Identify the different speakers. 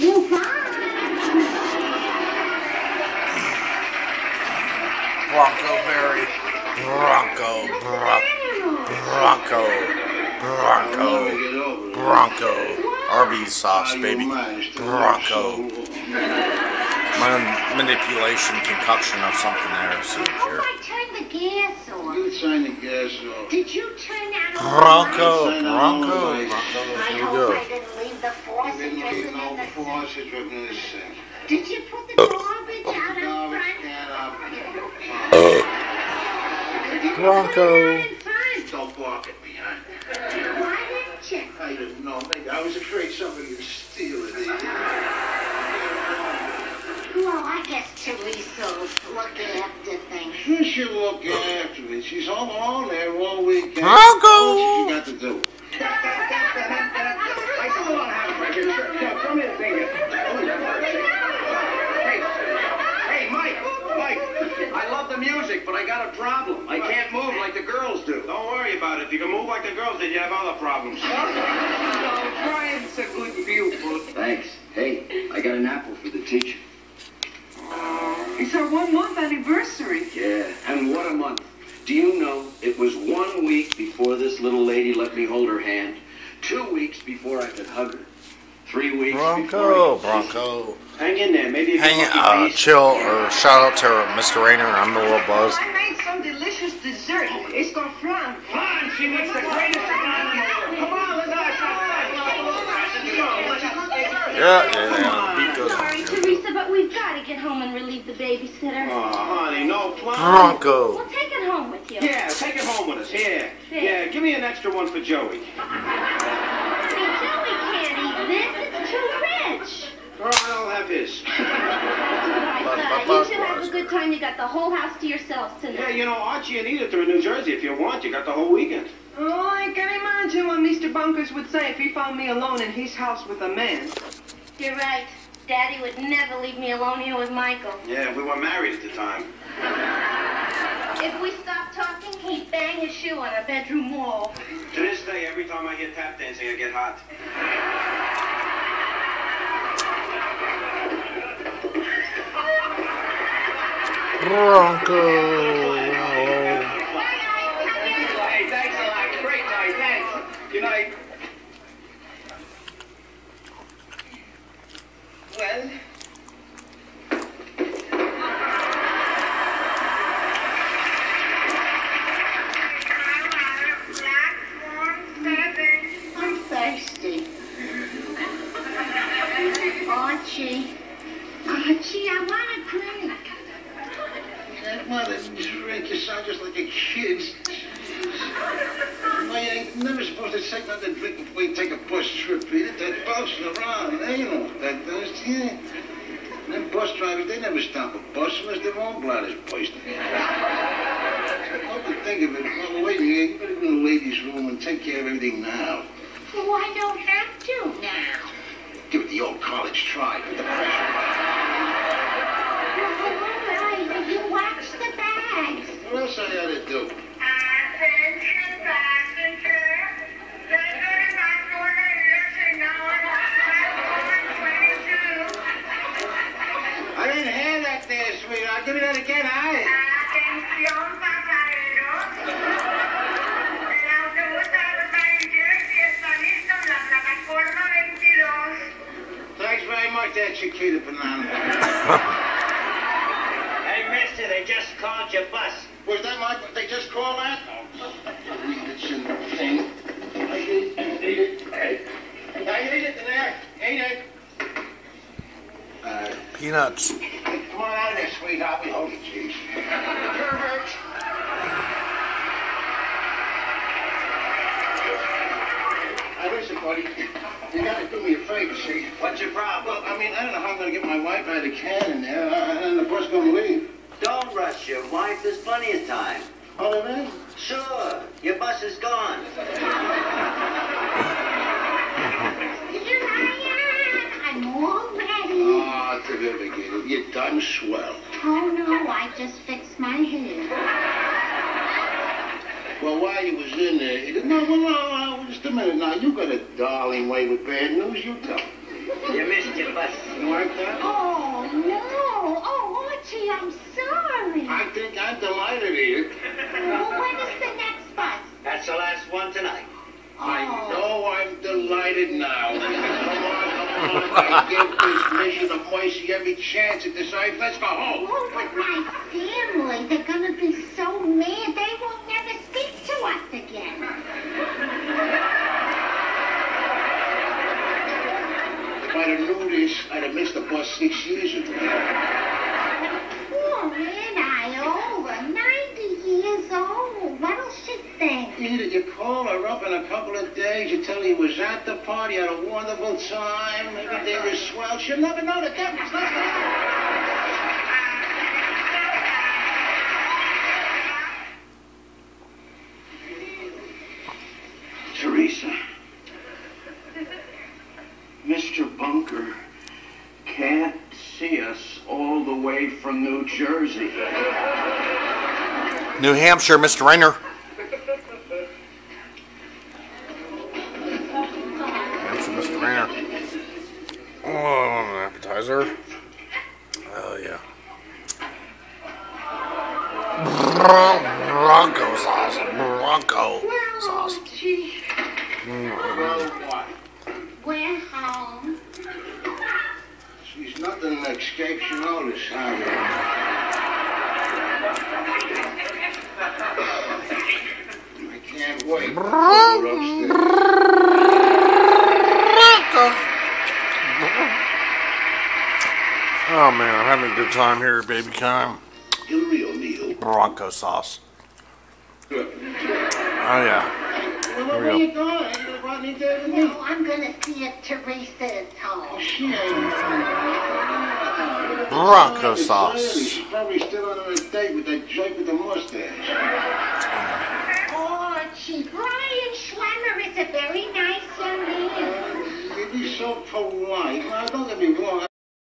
Speaker 1: Well, bye.
Speaker 2: Bronco Berry. Bronco Arbys sauce, baby. Bronco. My manipulation concoction of something there. See here.
Speaker 1: I turned the gas off.
Speaker 3: You turned the gas off.
Speaker 1: Did you turn that
Speaker 2: Bronco.
Speaker 1: I
Speaker 2: Here we
Speaker 1: hope
Speaker 2: go.
Speaker 1: I didn't leave the faucet dripping in the
Speaker 3: faucet dripping in the sink.
Speaker 1: Did you put the garbage out in front?
Speaker 2: Bronco.
Speaker 3: Don't bark at me, huh?
Speaker 1: Why didn't you?
Speaker 3: I didn't know. Maybe I was afraid somebody would steal it.
Speaker 1: Well, I guess Teresa's looking after things.
Speaker 3: Sure, she'll look after me. She's home alone there all weekend.
Speaker 2: Bronco.
Speaker 3: What's she got to do?
Speaker 4: I still don't have a record. Here, throw me the finger. Hey, Mike. I love the music, but I got a problem. I can't move like the girls do.
Speaker 5: Don't worry about it. If you can move like the girls, then you have other problems.
Speaker 4: Brian's a good view, Bud. Thanks. Hey, I got an apple for the teacher.
Speaker 6: It's our 1 month anniversary.
Speaker 4: Yeah, and what a month. Do you know, it was 1 week before this little lady let me hold her hand, 2 weeks before I could hug her, 3 weeks
Speaker 2: Bronco.
Speaker 4: Hang in there, maybe you can
Speaker 2: Chill, or shout out to Mr. Rayner. I'm a little buzzed.
Speaker 6: I made some delicious dessert. It's called flan.
Speaker 4: Flan, she makes the greatest flan in the world. Come on, let's have
Speaker 2: Yeah. Beat goes
Speaker 1: Sorry,
Speaker 2: on.
Speaker 1: Teresa, but we've got to get home and relieve the babysitter.
Speaker 5: Oh, honey, no flan.
Speaker 2: Bronco.
Speaker 1: We'll take it home with you.
Speaker 5: Yeah, take it home with us. Here. Yeah, give me an extra one for Joey.
Speaker 1: Hey, Joey can't eat this. It's too rich.
Speaker 5: Well, I'll have his.
Speaker 1: You should have a good time. You got the whole house to yourselves tonight.
Speaker 5: Yeah, you know, Archie and Edith are in New Jersey. If you want, you got the whole weekend.
Speaker 6: Oh, I can imagine what Mr. Bunkers would say if he found me alone in his house with a man.
Speaker 1: You're right. Daddy would never leave me alone here with Michael.
Speaker 5: Yeah, we were married at the time.
Speaker 1: If we stopped talking, he'd bang his shoe on our bedroom wall.
Speaker 5: To this day, every time I hear tap dancing, I get hot.
Speaker 2: Bronco.
Speaker 4: Hey, thanks a lot. Great night, thanks. Good night.
Speaker 6: Well,
Speaker 1: I'm thirsty. Archie, I want a drink.
Speaker 3: That mother drink. You sound just like a kid. Well, you ain't never supposed to take nothing to drink before you take a bus trip, Peter. That bouncing around. They know what that does. Yeah. And them bus drivers, they never stop a bus unless their own bladders busted. Come to think of it, while we're waiting here, you better go to the ladies' room and take care of everything now.
Speaker 1: Well, I don't have to now.
Speaker 3: Give it the old college try. Put the pressure
Speaker 1: All right, you watch the bags.
Speaker 3: on. What else I ought to do?
Speaker 1: Attention passenger.
Speaker 3: I didn't hear that there, sweetheart. Give me that again, aye?
Speaker 1: Atención pasajeros. El autobús a New Jersey está listo en la plataforma 22.
Speaker 3: Thanks very much, that Chiquita banana.
Speaker 4: Hey, mister, they just called your bus.
Speaker 3: Was that my... They just called that? Read it in the thing. I need it. Hey. I need it in there. Ain't it?
Speaker 2: Peanuts.
Speaker 3: Come on out of there, sweetheart. We hold you, jeez. Pervert. Now, listen, buddy. You gotta do me a favor, see?
Speaker 4: What's your problem?
Speaker 3: Well, I mean, I don't know how I'm gonna get my wife out of the can in there, and the bus gonna leave.
Speaker 4: Don't rush your wife. There's plenty of time.
Speaker 3: Oh, there is?
Speaker 4: Sure. Your bus is gone.
Speaker 1: Here I am. I'm all ready.
Speaker 3: Oh, terrific, Edith. You done swell.
Speaker 1: Oh, no, I just fixed my hair.
Speaker 3: Well, while you was in there, Edith, no, just a minute now. You got a darling way with bad news, you tell me.
Speaker 4: You missed your bus.
Speaker 3: You like that?
Speaker 1: Oh, no. Oh, Archie, I'm sorry.
Speaker 3: I think I'm delighted here.
Speaker 1: Well, when is the next bus?
Speaker 4: That's the last one tonight.
Speaker 3: I know I'm delighted now. Come on. I give this mission of Moisey every chance it deserves. Let's go home.
Speaker 1: Oh, but my family, they're going to be so mad. They will never speak to us again.
Speaker 3: If I'd have known this, I'd have missed the bus 6 years ago.
Speaker 1: Poor Aunt Iola, 90 years old. What'll she think?
Speaker 3: Either you call her up in a couple of days, you tell her you was at the party, had a wonderful time, everything was swell. She'll never know the difference. Let's go.
Speaker 4: Teresa. Mr. Bunker can't see us all the way from New Jersey.
Speaker 2: New Hampshire, Mr. Rayner. Hampshire, Mr. Rayner. Oh, an appetizer. Oh, yeah. Bronco sauce. Bronco sauce.
Speaker 1: Archie,
Speaker 3: Well, what?
Speaker 1: we're home.
Speaker 3: She's nothing that escapes, you know this, Harry. I can't wait. Go upstairs.
Speaker 2: Oh, man, I'm having a good time here, baby time.
Speaker 3: You're real, Neil.
Speaker 2: Bronco sauce.
Speaker 3: Good.
Speaker 2: Oh, yeah.
Speaker 3: Well, where are you going? You gonna run me there with me?
Speaker 1: No, I'm going to see if Teresa is
Speaker 3: Oh,
Speaker 1: home.
Speaker 3: she ain't.
Speaker 2: Bronco sauce.
Speaker 3: She's probably still on a date with that joke with the mustache.
Speaker 1: Archie, Brian Schlemmer is a very nice young man.
Speaker 3: You'd be so polite. Now, don't get me wrong.